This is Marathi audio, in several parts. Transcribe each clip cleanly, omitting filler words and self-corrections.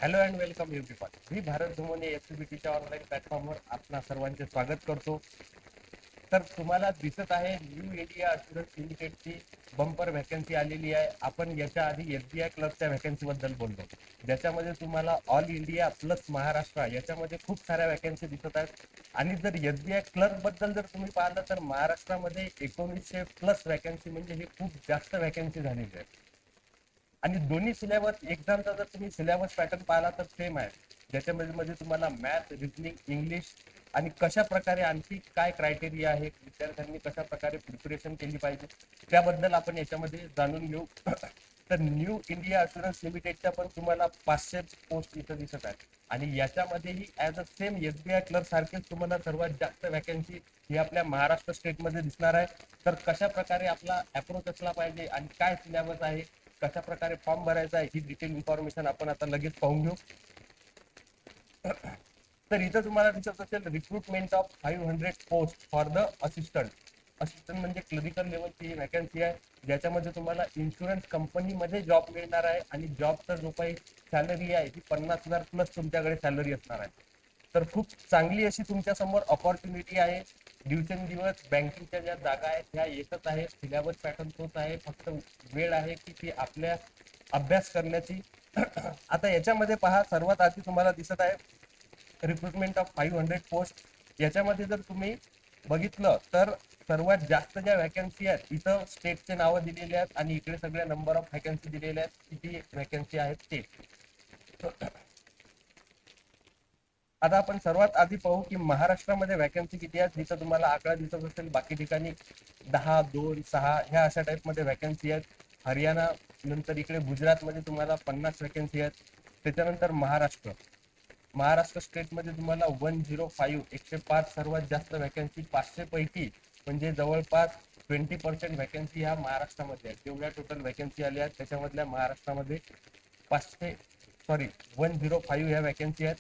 Hello and welcome everyone. मी भारत धुमोने एफसीबीटीच्या ऑनलाईन प्लॅटफॉर्मवर आपणा सर्वांचे स्वागत करतो. तर तुम्हाला दिसत आहे न्यू इंडिया अशुरन्स लिमिटेडची बंपर व्हॅकन्सी आलेली आहे. आपण याच्या आधी एसबीआय क्लर्कच्या व्हॅकन्सी बद्दल बोललो, ज्याच्यामध्ये तुम्हाला ऑल इंडिया प्लस महाराष्ट्र याच्यामध्ये खूप साऱ्या व्हॅकन्सी दिसत आहेत. आणि जर एसबीआय क्लर्क बद्दल जर तुम्ही पाहिलं तर महाराष्ट्रामध्ये 1900 प्लस व्हॅकन्सी, म्हणजे हे खूप जास्त व्हॅकन्सी झालेली आहे. आणि दोन्ही सिलेबस एक्झामचा जर तुम्ही सिलेबस पॅटर्न पाहिला तर सेम आहे, ज्याच्यामध्ये तुम्हाला मॅथ, रिजनिंग, इंग्लिश आणि कशा प्रकारे आणखी काय क्रायटेरिया आहे, विद्यार्थ्यांनी कशा प्रकारे प्रिपरेशन केली पाहिजे त्याबद्दल आपण याच्यामध्ये जाणून घेऊ. तर न्यू इंडिया अशुरन्स लिमिटेडच्या पण तुम्हाला 500 पोस्ट इथं दिसत आहेत. आणि याच्यामध्येही as a same SBI clerk सारखेच तुम्हाला सर्वात जास्त वॅकन्सी ही आपल्या महाराष्ट्र स्टेटमध्ये दिसणार आहे. तर कशा प्रकारे आपला अप्रोच असला पाहिजे आणि काय सिलेबस आहे, कशा प्रकारे फॉर्म भरायचा आहे, ही डिटेल इन्फॉर्मेशन आपण आता लगेच पाहून घेऊ. तर इथं तुम्हाला दिसत असेल recruitment of 500 post for the assistant म्हणजे क्लरिकल लेवलची व्हॅकन्सी आहे, ज्याच्यामध्ये तुम्हाला इन्शुरन्स कंपनीमध्ये जॉब मिळणार आहे. आणि जॉबचा जो काही सॅलरी आहे ती 50,000 प्लस तुमच्याकडे सॅलरी असणार आहे. तर खूप चांगली अशी तुमच्या समोर ऑपॉर्च्युनिटी आहे. दिवसेंदिवस बँकिंगच्या ज्या जागा आहेत त्या येतच आहेत, सिलेबस पॅटर्न तोच आहे, फक्त वेळ आहे की ती आपल्या अभ्यास करण्याची. आता याच्यामध्ये पहा, सर्वात आधी तुम्हाला दिसत आहे रिक्रुटमेंट ऑफ 500 पोस्ट. याच्यामध्ये जर तुम्ही बघितलं तर सर्वात जास्त ज्या व्हॅकन्सी आहेत इथं स्टेटचे नावं दिलेले आहेत आणि इकडे सगळ्या नंबर ऑफ व्हॅकन्सी दिलेल्या आहेत, किती व्हॅकन्सी आहेत ते. आता आपण सर्वात आधी पाहू की महाराष्ट्रामध्ये व्हॅकन्सी किती आहेत. जिथं तुम्हाला आकडा दिसत असेल, बाकी ठिकाणी 10, 2, 6 ह्या अशा टाईपमध्ये व्हॅकन्सी आहेत. हरियाणा नंतर इकडे गुजरातमध्ये तुम्हाला 50 व्हॅकन्सी आहेत. त्याच्यानंतर महाराष्ट्र स्टेटमध्ये तुम्हाला 105 105 सर्वात जास्त व्हॅकन्सी 500 पैकी, म्हणजे जवळपास 20% व्हॅकन्सी ह्या महाराष्ट्रामध्ये आहेत. जेवढ्या टोटल व्हॅकन्सी आल्या आहेत त्याच्यामधल्या महाराष्ट्रामध्ये 500 सॉरी 105 ह्या व्हॅकन्सी आहेत.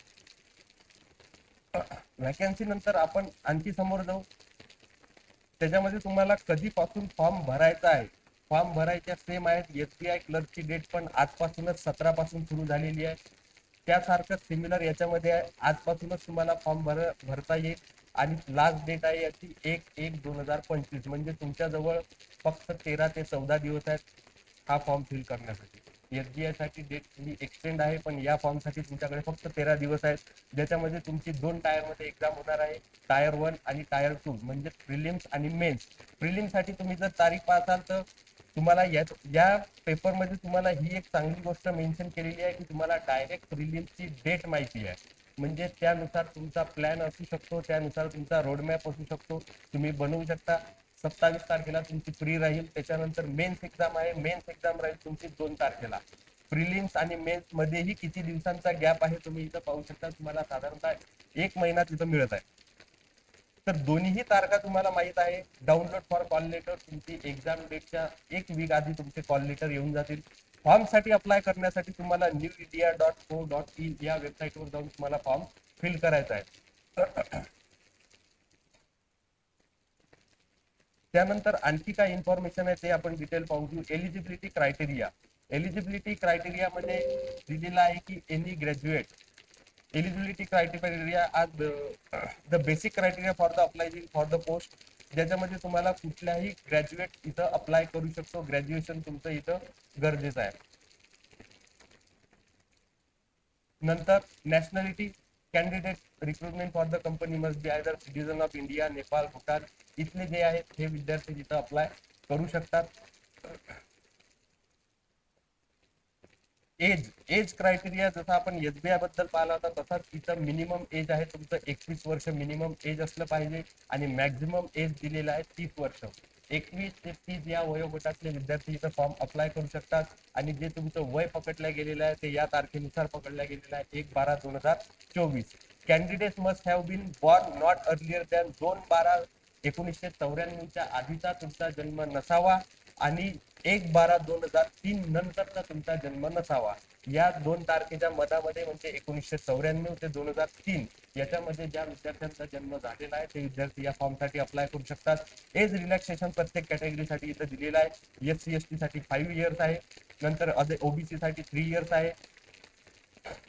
व्हॅकन्सी नंतर आपण आणखी समोर जाऊ. त्याच्यामध्ये तुम्हाला कधीपासून फॉर्म भरायचा आहे, फॉर्म भरायच्या सेम आहेत. एसबीआय क्लर्कची डेट पण आजपासूनच 17 पासून सुरू झालेली आहे. त्यासारखं सिमिलर याच्यामध्ये आहे, आजपासूनच तुम्हाला फॉर्म भरता येईल. आणि लास्ट डेट आहे याची 1/1/2025, म्हणजे तुमच्याजवळ फक्त 13 ते 14 दिवस आहेत हा फॉर्म फिल करण्यासाठी. एसबीआय साठी डेट थोडी एक्सटेंड आहे, पण या फॉर्म साठी तुमच्याकडे फक्त 13 दिवस आहेत, ज्याच्यामध्ये तुमची 2 टायर मध्ये एक्झाम होणार आहे, टायर 1 आणि टायर 2, म्हणजे प्रिलिम्स आणि मेन्स. प्रिलिम्स साठी तुम्ही जर तारीख पाहताल तर तुम्हाला या पेपरमध्ये तुम्हाला ही एक चांगली गोष्ट मेन्शन केलेली आहे की तुम्हाला डायरेक्ट प्रिलिम्सची डेट माहिती आहे. म्हणजे त्यानुसार तुमचा प्लॅन असू शकतो, त्यानुसार तुमचा रोडमॅप असू शकतो, तुम्ही बनवू शकता. 27 तारखेला तुमची प्री राहील, त्याच्यानंतर मेन्स एक्झाम आहे, मेन्स एक्झाम राहील तुमची 2 तारखेला. प्रिलिम्स आणि मेन्स मध्येही किती दिवसांचा गॅप आहे तुम्ही इथं पाहू शकता. तुम्हाला साधारणतः 1 महिना तिथं मिळत आहे. तर दोन्हीही तारखा तुम्हाला माहित आहे. डाउनलोड फॉर कॉल लेटर, तुमची एक्झाम डेटच्या 1 वीक आधी तुमचे कॉल लेटर येऊन जातील. फॉर्म साठी अप्लाय करण्यासाठी तुम्हाला newindia.co.in या वेबसाईटवर जाऊन तुम्हाला फॉर्म फिल करायचा आहे. त्यानंतर आणखी काय इन्फॉर्मेशन आहे ते आपण डिटेल पाहून घेऊ. एलिजिबिलिटी क्रायटेरियामध्ये दिलेला आहे की any graduate. Eligibility criteria as the basic criteria for the applying for the post, ज्याच्यामध्ये तुम्हाला कुठल्याही ग्रॅज्युएट इथं अप्लाय करू शकतो. ग्रॅज्युएशन तुमचं इथं गरजेचं आहे. नंतर nationality candidate recruitment for the company must be either citizen of India, Nepal, Bhutan इथले जे आहेत हे विद्यार्थी तिथं अप्लाय करू शकतात. एज क्रायटेरिया जसं आपण एसबीआय बद्दल पाहिला होता तसाच इथं मिनिमम एज आहे तुमचं 21 वर्ष मिनिमम एज असलं पाहिजे. आणि मॅक्झिमम एज दिलेलं आहे 30 वर्ष. 21 ते 30 या वयोगटातले विद्यार्थी इथं फॉर्म अप्लाय करू शकतात. आणि जे तुमचं वय पकडलं गेलेलं आहे ते या तारखेनुसार पकडलं गेलेलं आहे 1/12/2024. Candidate must have been born not earlier than 2/12/1994 आधीचा तुमचा जन्म नसावा आणि 1/12/2003 नंतरचा तुमचा जन्म नसावा. या 2 तारखेच्या मधामध्ये म्हणजे 1994 ते 2003 याच्यामध्ये ज्या विद्यार्थ्यांचा जन्म झालेला आहे ते विद्यार्थी या फॉर्म साठी अप्लाय करू शकतात. एज रिलॅक्सेशन प्रत्येक कॅटेगरीसाठी इथं दिलेला आहे. SC ST साठी 5 इयर्स आहे, नंतर ओबीसी साठी 3 इयर्स आहे.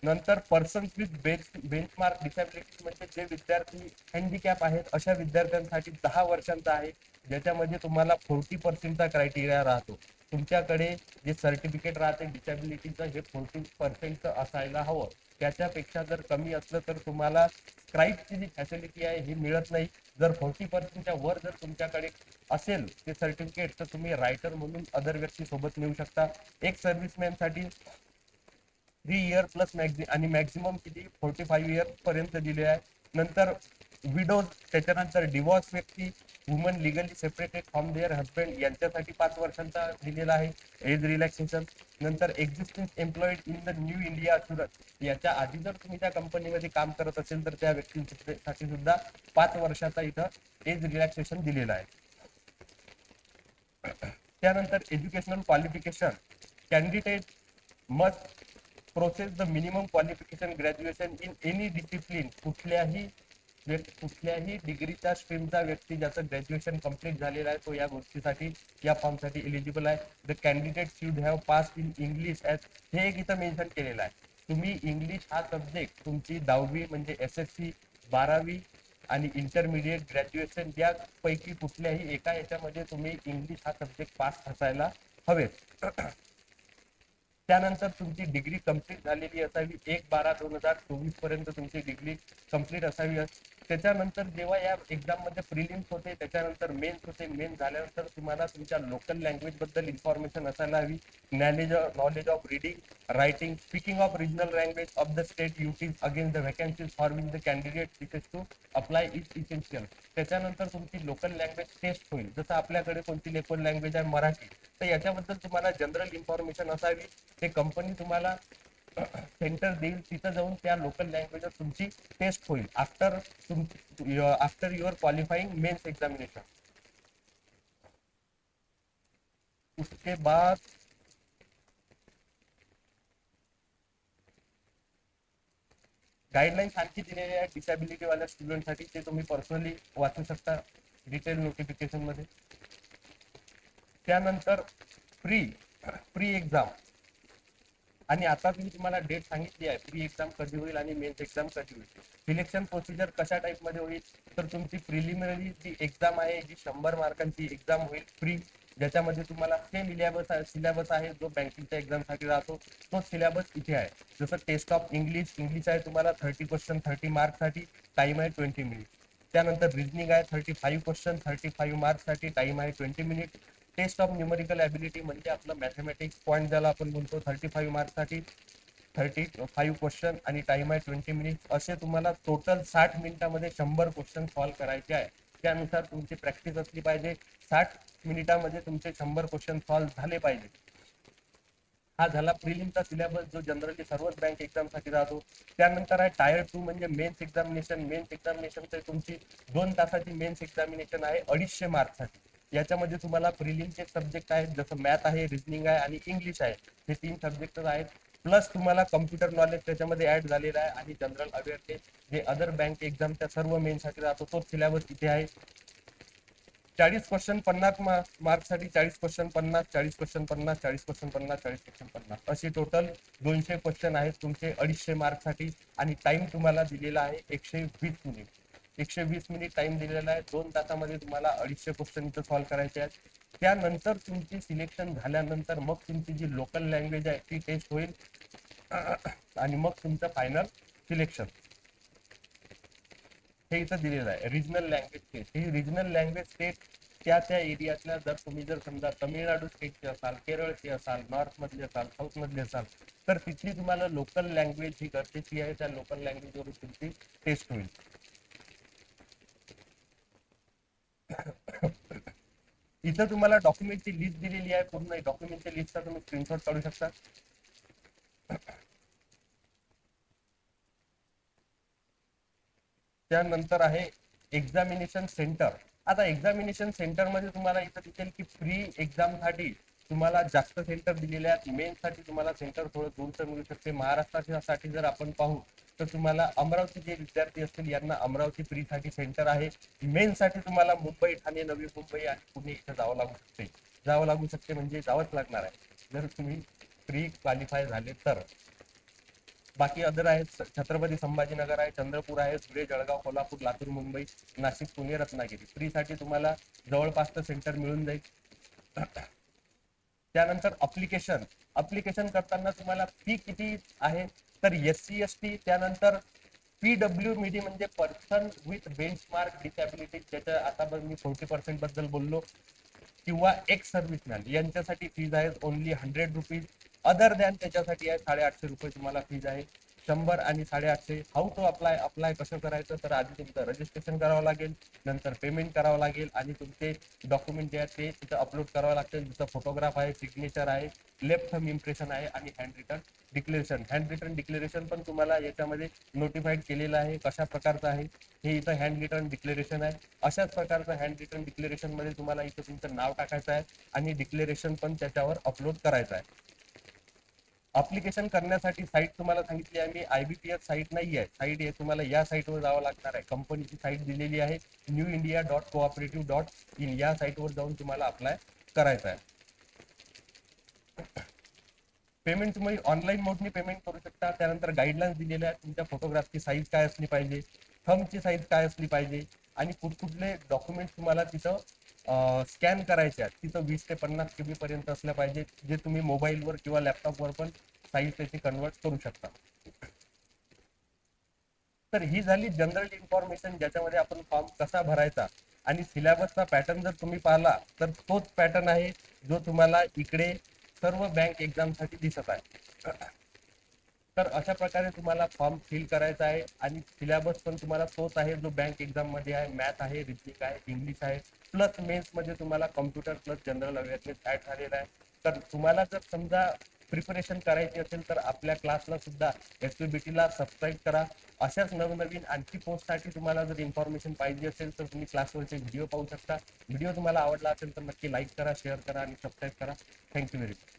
नंतर पर्सन्स विथ बेंचमार्क डिसॅबिलिटी म्हणजे जे विद्यार्थी हँडिकॅप आहेत अशा विद्यार्थ्यांसाठी 10 वर्षांचा आहे, ज्याच्यामध्ये तुम्हाला 40% क्रायटेरिया राहतो. तुमच्याकडे जे सर्टिफिकेट राहते डिसॅबिलिटीचं हे 40% असायला हवं. त्याच्यापेक्षा जर कमी असलं तर तुम्हाला स्क्राईबची जी फॅसिलिटी आहे ही मिळत नाही. जर 40%च्या वर जर तुमच्याकडे असेल ते सर्टिफिकेट तर तुम्ही रायटर म्हणून अदर व्यक्तीसोबत नेऊ शकता. एक सर्व्हिसमॅनसाठी 3 इयर प्लस आणि मॅक्झिमम किती 45 इयर पर्यंत दिले आहे. नंतर विडोज, त्याच्यानंतर डिवॉर्स व्यक्ती, woman legally separated from their husband यांच्यासाठी 5 वर्षांचा दिलेला आहे एज रिलॅक्सेशन. नंतर existing employed in the new India assurance, याच्या आधी जर तुम्ही त्या कंपनीमध्ये काम करत असेल तर त्या व्यक्तींसाठी सुद्धा 5 वर्षाचा इथं एज रिलॅक्सेशन दिलेला आहे. त्यानंतर educational qualification, candidate must process the minimum qualification graduation in any discipline, कुठल्याही डिग्रीच्या स्ट्रीमचा व्यक्ती ज्याचं ग्रॅज्युएशन कम्प्लीट झालेला आहे तो या गोष्टीसाठी या फॉर्मसाठी एलिजिबल आहे. The candidate should have pass in English as, हे एक इथं मेन्शन केलेलं आहे. तुम्ही इंग्लिश हा सब्जेक्ट तुमची 10वी म्हणजे SSC, 12वी आणि इंटरमिडिएट ग्रॅज्युएशन यापैकी कुठल्याही एका याच्यामध्ये तुम्ही इंग्लिश हा सब्जेक्ट पास असायला हवेत. त्यानंतर तुमची डिग्री कंप्लीट झालेली असावी, 1/12/2024 पर्यंत तुमची डिग्री कंप्लीट असावी. त्याच्यानंतर जेव्हा या एक्झाम मध्ये प्रिलिम्स होते त्याच्यानंतर मेन्स होते. मेन्स झाल्यानंतर तुम्हाला तुमच्या लोकल लँग्वेज बद्दल इन्फॉर्मेशन असायला हवी. Knowledge of reading, writing, speaking of regional language of the state UTs against the vacancies for which the candidate wishes to apply is essential. त्याच्यानंतर तुमची लोकल लँग्वेज टेस्ट होईल. जसं आपल्याकडे कोणती लोकल लँग्वेज आहे मराठी, तर याच्याबद्दल तुम्हाला जनरल इन्फॉर्मेशन असावी. ते कंपनी तुम्हाला सेंटर देईल, तिथं जाऊन त्या लोकल लँग्वेजवर तुमची टेस्ट होईल after your qualifying mains examination. उसके बाद गाईडलाईन्स आणखी दिलेले आहेत डिसॅबिलिटी वाल्या स्टुडंटसाठी, ते तुम्ही पर्सनली वाचू शकता डिटेल नोटिफिकेशन मध्ये. त्यानंतर प्री प्री एक्झाम, आणि आता मी तुम्हाला डेट सांगितली आहे प्री एक्झाम कधी होईल आणि मेन्स एक्झाम कधी होईल. सिलेक्शन प्रोसिजर कशा टाइप मध्ये होईल तर तुमची प्रिलिमिनरी जी एक्झाम आहे जी 100 मार्कांची एक्झाम होईल फ्री, ज्याच्यामध्ये तुम्हाला सेम सिलेबस आहे जो बँकिंगच्या एक्झामसाठी राहतो तो सिलेबस इथे आहे. जसं टेस्ट ऑफ इंग्लिश आहे तुम्हाला 30 क्वेश्चन 30 मार्क्ससाठी, टाइम आहे 20 मिनिट. त्यानंतर रिजनिंग आहे 35 क्वेश्चन 35 मार्क्ससाठी, टाइम आहे 20 minute. Test of numerical ability म्हणजे आपलं मॅथमॅटिक्स पॉईंट ज्याला आपण बोलतो 35 मार्क्ससाठी, 35 क्वेश्चन आणि टाइम आहे 20 मिनिट. असे तुम्हाला टोटल 60 मिनिटामध्ये 100 क्वेश्चन सॉल्व्ह करायचे आहे. त्यानुसार तुमची प्रॅक्टिस असली पाहिजे. 60 मिनिटामध्ये तुमचे 100 क्वेश्चन सॉल्व्ह झाले पाहिजे. हा झाला प्रिलिमचा सिलेबस जो जनरली सर्वच बँक एक्झामसाठी राहतो. त्यानंतर आहे टायर 2 म्हणजे मेन्स एक्झामिनेशन. मेन्स एक्झामिनेशन तुमची 2 तासाची मेन्स एक्झामिनेशन आहे 250 मार्क्ससाठी. याच्यामध्ये तुम्हाला प्रिलिमचे सब्जेक्ट आहेत जसं मॅथ आहे, रिजनिंग आहे आणि इंग्लिश आहे, हे 3 सब्जेक्ट आहेत. प्लस तुम्हाला कम्प्युटर नॉलेज त्याच्यामध्ये ऍड झालेला आहे आणि जनरल अवेअरनेस जे अदर बँक एक्झामच्या सर्व मेन्ससाठी राहतो तो सिलेबस इथे आहे. 40 question 50 मार्क्ससाठी, 40 question 50, 40 question 50, 40 question 50, 40 question 50, असे टोटल 200 क्वेश्चन आहेत तुमचे 250 मार्क्ससाठी. आणि टाइम तुम्हाला दिलेला आहे 120 मिनिट. 120 मिनिट टाइम दिलेला आहे. 2 तासामध्ये तुम्हाला 250 क्वेश्चन इथं सॉल्व्ह करायचे आहेत. त्यानंतर तुमची सिलेक्शन झाल्यानंतर मग तुमची जी लोकल लँग्वेज आहे ती टेस्ट होईल आणि मग तुमचं फायनल सिलेक्शन हे इथं दिलेलं आहे. रिजनल लँग्वेज टेस्ट, ही रिजनल लँग्वेज टेस्ट त्या एरियातल्या जर तुम्ही जर समजा तमिळनाडू स्टेटचे असाल, केरळचे असाल, नॉर्थ मधले असाल, साऊथ मधले असाल तर तिथली तुम्हाला लोकल लँग्वेज ही गरजेची आहे. त्या लोकल लँग्वेजवरून तुमची टेस्ट होईल. इथं तुम्हाला डॉक्युमेंटची लिस्ट दिलेली आहे. पूर्ण डॉक्युमेंटच्या लिस्टचा तुम्ही स्क्रीनशॉट काढू शकता. त्यानंतर आहे एक्झामिनेशन सेंटर. आता एक्झामिनेशन सेंटर मध्ये तुम्हाला इथं दिसेल की प्री एक्झाम साठी तुम्हाला जास्त सेंटर दिलेले आहेत. मेन्स साठी तुम्हाला सेंटर थोडं दूरचं मिळू शकते. महाराष्ट्रासाठी जर आपण पाहू तर तुम्हाला अमरावती जे विद्यार्थी असतील यांना अमरावती प्री साठी सेंटर आहे. मेन्स साठी तुम्हाला मुंबई, ठाणे, नवी मुंबई आणि पुणे इथं जावं लागू शकते म्हणजे जावंच लागणार आहे जर तुम्ही प्री क्वालिफाय झाले तर. बाकी अदर आहेत, छत्रपती संभाजीनगर आहे, चंद्रपूर आहे, धुळे, जळगाव, कोल्हापूर, लातूर, मुंबई, नाशिक, पुणे, रत्नागिरी. फ्रीसाठी तुम्हाला जवळपासचं सेंटर मिळून जाईल. त्यानंतर अप्लिकेशन करताना तुम्हाला फी किती आहे, तर SC ST, त्यानंतर PWMD म्हणजे पर्सन विथ बेंचमार्क डिसॅबिलिटी, ज्याच्या आता मी 40% बद्दल बोललो, किंवा एक्स सर्व्हिसमॅन यांच्यासाठी फीज आहे ओनली 100 रुपीज. अदर दॅन त्याच्यासाठी आहे 850 रुपये तुम्हाला फीज आहे. 100 आणि 850. हाऊ टू अप्लाय कसं करायचं, तर आधी तुमचं रजिस्ट्रेशन करावं लागेल, नंतर पेमेंट करावं लागेल आणि तुमचे डॉक्युमेंट जे आहेत ते तिथं अपलोड करावं लागतील, जसं फोटोग्राफ आहे, सिग्नेचर आहे, लेफ्ट थंब इम्प्रेशन आहे आणि हँड रिटर्न डिक्लेरेशन पण तुम्हाला याच्यामध्ये नोटिफाईड केलेलं आहे. कशा प्रकारचं आहे हे इथं हँड रिटर्न डिक्लेरेशन आहे. अशाच प्रकारचं हँड रिटर्न डिक्लेरेशन मध्ये तुम्हाला इथं तुमचं नाव टाकायचं आहे आणि डिक्लेरेशन पण त्याच्यावर अपलोड करायचं आहे. अप्लिकेशन करण्यासाठी साईट तुम्हाला सांगितली आहे मी, IBPS साईट नाही आहे. साईट आहे तुम्हाला या साईटवर जावं लागणार आहे. कंपनीची साईट दिलेली आहे newindia.cooperative.in. या साईटवर जाऊन तुम्हाला अप्लाय करायचं आहे. पेमेंट तुम्ही ऑनलाईन मोडनी पेमेंट करू शकता. त्यानंतर गाईडलाईन्स दिलेल्या आहेत, तुमच्या फोटोग्राफची साईज काय असली पाहिजे, थंबची साईज काय असली पाहिजे आणि कुठकुठले डॉक्युमेंट तुम्हाला तिथं स्कॅन करायचे आहेत. तिथं 20 ते 50 KB पर्यंत असल्या पाहिजे, जे तुम्ही मोबाईलवर किंवा लॅपटॉपवर पण साईज त्याची कन्वर्ट करू शकता. तर ही झाली जनरल इन्फॉर्मेशन, ज्याच्यामध्ये आपण फॉर्म कसा भरायचा. आणि सिलेबसचा पॅटर्न जर तुम्ही पाहिला तर तोच पॅटर्न आहे जो तुम्हाला इकडे सर्व बँक एक्झामसाठी दिसत आहे. तर अशा प्रकारे तुम्हाला फॉर्म फिल करायचा आहे आणि सिलेबस पण तुम्हाला तोच आहे जो बँक एक्झाम मध्ये आहे. मॅथ आहे, रिजनिंग आहे, इंग्लिश आहे, प्लस मेन्स मध्ये तुम्हाला computer plus general awareness add झालेला आहे. तर तुम्हाला जर समजा प्रिपरेशन करायची असेल तर आपल्या क्लासला सुद्धा SPBT ला सबस्क्राईब करा. अशाच नवनवीन आणखी पोस्टसाठी तुम्हाला जर इन्फॉर्मेशन पाहिजे असेल तर तुम्ही क्लासवरचे व्हिडिओ पाहू शकता. व्हिडिओ तुम्हाला आवडला असेल तर नक्की लाईक करा, शेअर करा आणि सबस्क्राईब करा. Thank you very much.